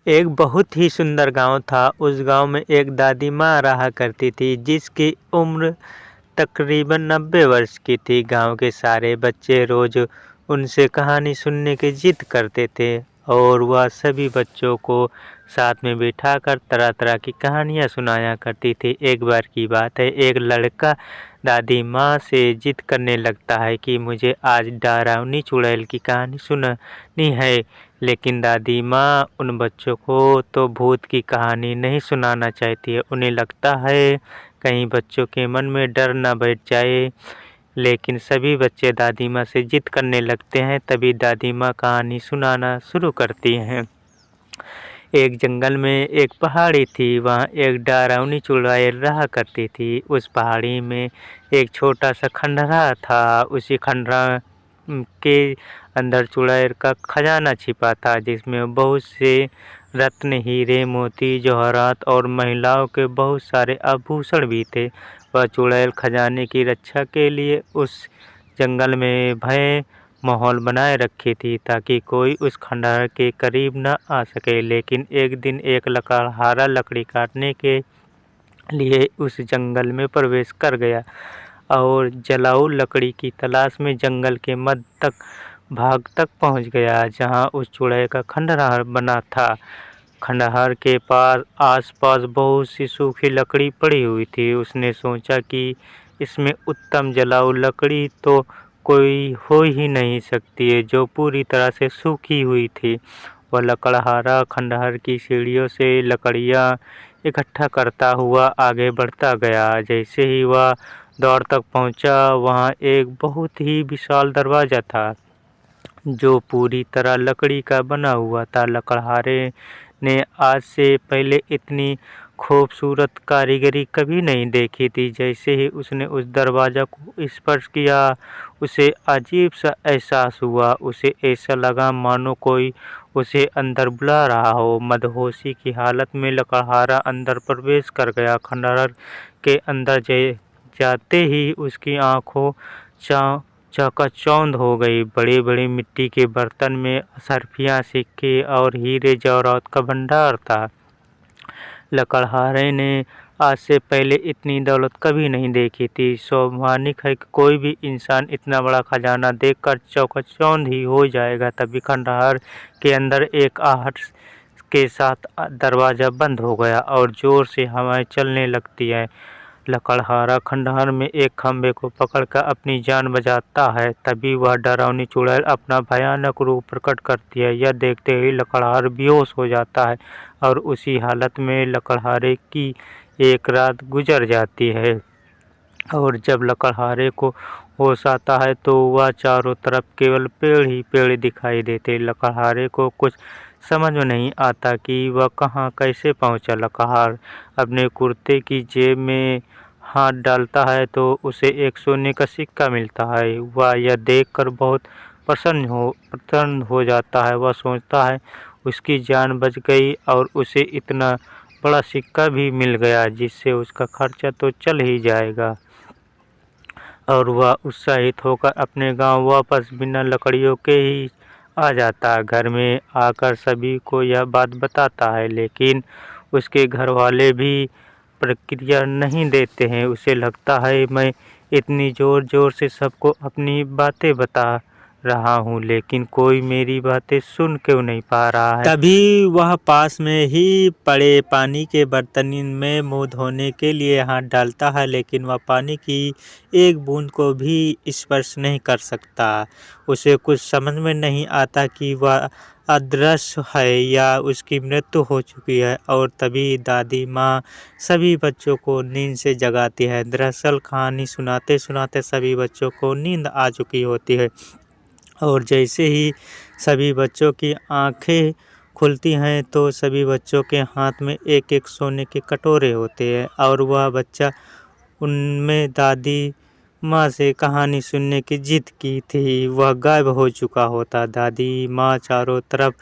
एक बहुत ही सुंदर गांव था। उस गांव में एक दादी माँ रहा करती थी, जिसकी उम्र तकरीबन 90 वर्ष की थी। गांव के सारे बच्चे रोज उनसे कहानी सुनने की जिद करते थे और वह सभी बच्चों को साथ में बिठाकर तरह-तरह की कहानियां सुनाया करती थी। एक बार की बात है, एक लड़का दादी माँ से जिद करने लगता है कि मुझे आज डरावनी चुड़ैल की कहानी सुनानी है। लेकिन दादी माँ उन बच्चों को तो भूत की कहानी नहीं सुनाना चाहती है। उन्हें लगता है कहीं बच्चों के मन में डर न बैठ जाए। लेकिन सभी बच्चे दादी माँ से जिद करने लगते हैं। तभी दादी माँ कहानी सुनाना शुरू करती हैं। एक जंगल में एक पहाड़ी थी, वहाँ एक डरावनी चुड़ैल रहा करती थी। उस पहाड़ी में एक छोटा सा खंडहर था। उसी खंडहर के अंदर चुड़ैल का खजाना छिपा था, जिसमें बहुत से रत्न, हीरे, मोती, जवाहरात और महिलाओं के बहुत सारे आभूषण भी थे। वह चुड़ैल खजाने की रक्षा के लिए उस जंगल में भय माहौल बनाए रखी थी, ताकि कोई उस खंडहर के करीब न आ सके। लेकिन एक दिन एक लकड़हारा लकड़ी काटने के लिए उस जंगल में प्रवेश कर गया और जलाऊ लकड़ी की तलाश में जंगल के मध्य भाग तक पहुंच गया, जहां उस चुड़ैल का खंडहर बना था। खंडहर के पास आसपास बहुत सी सूखी लकड़ी पड़ी हुई थी। उसने सोचा कि इसमें उत्तम जलाऊ लकड़ी तो कोई हो ही नहीं सकती है, जो पूरी तरह से सूखी हुई थी। वह लकड़हारा खंडहर की सीढ़ियों से लकड़ियां इकट्ठा करता हुआ आगे बढ़ता गया। जैसे ही वह दौड़ तक पहुंचा, वहां एक बहुत ही विशाल दरवाजा था, जो पूरी तरह लकड़ी का बना हुआ था। लकड़हारे ने आज से पहले इतनी खूबसूरत कारीगरी कभी नहीं देखी थी। जैसे ही उसने उस दरवाजा को स्पर्श किया, उसे अजीब सा एहसास हुआ। उसे ऐसा लगा मानो कोई उसे अंदर बुला रहा हो। मदहोशी की हालत में लकड़हारा अंदर प्रवेश कर गया। खंडहर के अंदर जाते ही उसकी आंखों चकाचौंध हो गई। बड़े-बड़े मिट्टी के बर्तन में असरफियां, सिक्के और हीरे जवाहरात का भंडार था। लकड़हारे ने आज से पहले इतनी दौलत कभी नहीं देखी थी। स्वाभाविक है कि कोई भी इंसान इतना बड़ा खजाना देखकर चौकचौंध ही हो जाएगा। तभी खंडहर के अंदर एक आहट के साथ दरवाजा बंद हो गया और जोर से हवाएं चलने लगती है। लकड़हारा खंडहर में एक खंभे को पकड़कर अपनी जान बचाता है। तभी वह डरावनी चुड़ैल अपना भयानक रूप प्रकट करती है। यह देखते ही लकड़हार बेहोश हो जाता है और उसी हालत में लकड़हारे की एक रात गुजर जाती है। और जब लकड़हारे को होश आता है तो वह चारों तरफ केवल पेड़ ही पेड़ दिखाई देते। लकड़हारे को कुछ समझ में नहीं आता कि वह कहाँ कैसे पहुँचा। लकड़हार अपने कुर्ते की जेब में हाथ डालता है तो उसे एक सोने का सिक्का मिलता है। वह यह देखकर बहुत प्रसन्न हो जाता है। वह सोचता है उसकी जान बच गई और उसे इतना बड़ा सिक्का भी मिल गया, जिससे उसका खर्चा तो चल ही जाएगा। और वह उत्साहित होकर अपने गांव वापस बिना लकड़ियों के ही आ जाता है। घर में आकर सभी को यह बात बताता है, लेकिन उसके घर वाले भी प्रतिक्रिया नहीं देते हैं। उसे लगता है मैं इतनी जोर जोर से सबको अपनी बातें बता रहा हूँ, लेकिन कोई मेरी बातें सुन क्यों नहीं पा रहा है। तभी वह पास में ही पड़े पानी के बर्तन में मुंह धोने के लिए हाथ डालता है, लेकिन वह पानी की एक बूंद को भी स्पर्श नहीं कर सकता। उसे कुछ समझ में नहीं आता कि वह अदृश्य है या उसकी मृत्यु हो चुकी है। और तभी दादी माँ सभी बच्चों को नींद से जगाती है। दरअसल कहानी सुनाते सुनाते सभी बच्चों को नींद आ चुकी होती है और जैसे ही सभी बच्चों की आंखें खुलती हैं तो सभी बच्चों के हाथ में एक एक सोने के कटोरे होते हैं और वह बच्चा उनमें दादी माँ से कहानी सुनने की जिद की थी, वह गायब हो चुका होता। दादी माँ चारों तरफ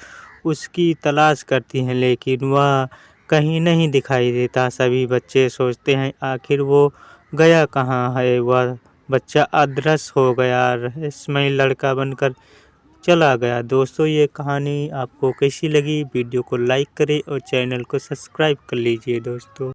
उसकी तलाश करती हैं, लेकिन वह कहीं नहीं दिखाई देता। सभी बच्चे सोचते हैं आखिर वो गया कहाँ है। वह बच्चा अदृश्य हो गया, रहस्यमय लड़का बनकर चला गया। दोस्तों ये कहानी आपको कैसी लगी? वीडियो को लाइक करें और चैनल को सब्सक्राइब कर लीजिए दोस्तों।